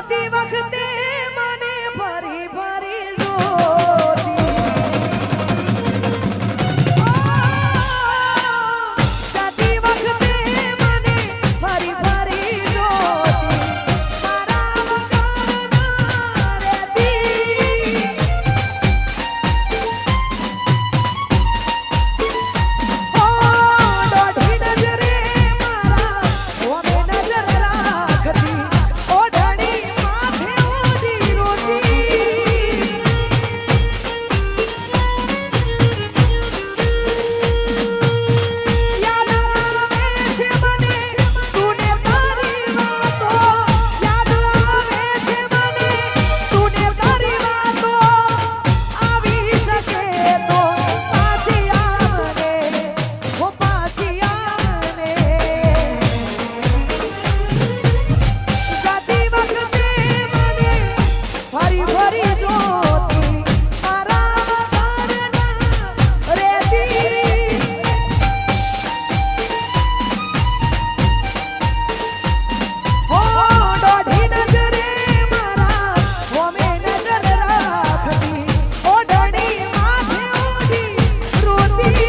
જાતી વખતે મને ફરી ફરી જોતી જાતી વખતે મને ફરી ફરી જોતી મારા વગર ના રહેતી ઓ દોઢી નજરે મારા ઓમે નજર રાખતી ઓઢણી માથે ઓઢી રોતી યાદ આવે છે મને તુને તારી વાતો યાદ આવે છે મને તુને તારી વાતો આવી શકે તો પાછી આવને હો પાછી આવને જાતી વખતે મને ફરી ફરી જોતી મારા વગર ના રહેતી હો દોઢી નજરે મારા ઓમે નજર રાખતી ઓઢણી માથે ઓઢી રોતી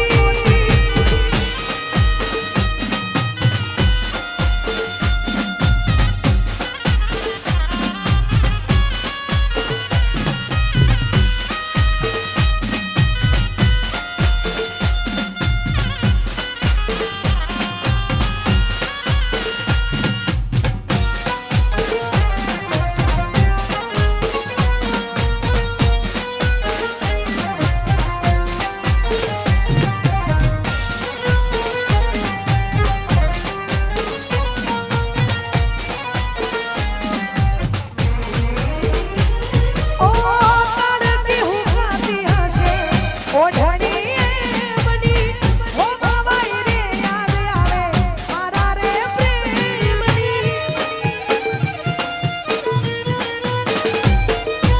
ઓ તડતી હું ખાતી હશે ઓઢણી એમની હો બાબાઈ રે યાદ આવે મારા રે પ્રેમની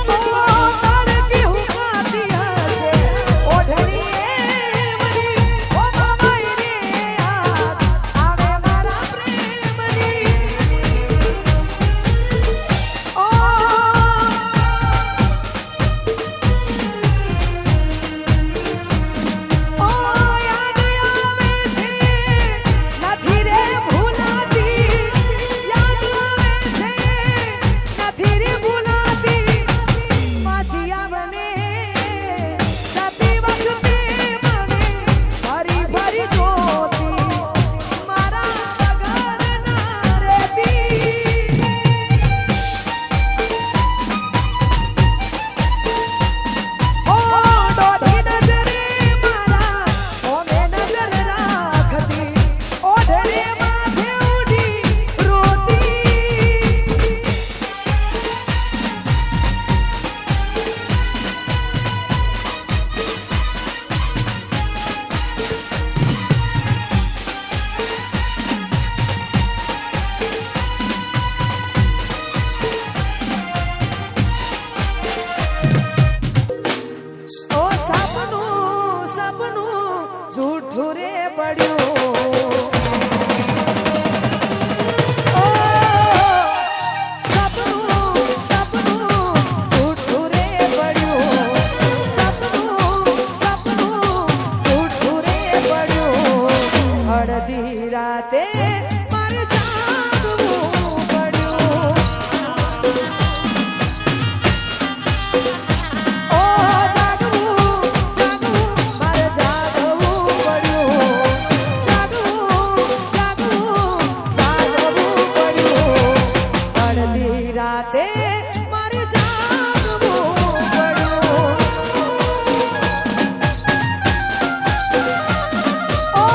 ઓ તડતી હું ખાતી હશે ઓઢણી એમની હો બાબાઈ રે યાદ આવે મારા પ્રેમની ઓ ઓ યાદ આવે છે નથી રે ભૂલાતી યાદ આવે છે નથી રે ભૂલાતી પાછી આવને જાતી વખતે મને ફરી ફરી જોતી મારા વગર ના રહેતી ઓ દોઢી નજરે મારા ઓમે નજર રાખતી ઓઢણે માથે ઓઢી રોતી ઓ સપનું સપનું જૂઠું રે પડ્યું ઓ સપનું સપનું જૂઠું રે પડ્યું સપનું સપનું જૂઠું રે પડ્યું અડધી રાતે મારે જાગવું પડ્યું ઓ જાગવું જાગવું મારે જાગવું પડ્યું જાગવું જાગવું જાગવું પડ્યું અડધી રાતે મારે જાગવું પડ્યું ઓ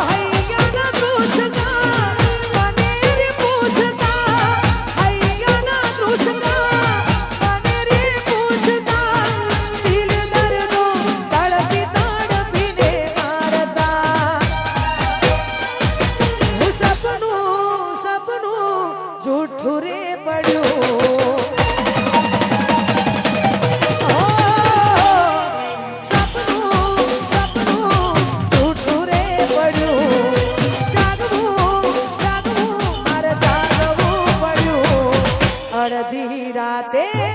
હૈયાના દુસકા મને રે પૂછતા હૈયાના દુસકા મને રે પૂછતા દિલ દર્દો તડપી તડપીને મારતા હું સપનું સપનું જૂઠું રે પડ્યું ઓ સપનું સપનું જૂઠું રે પડ્યું જાગવું જાગવું મારે જાગવું પડ્યું અડધી રાતે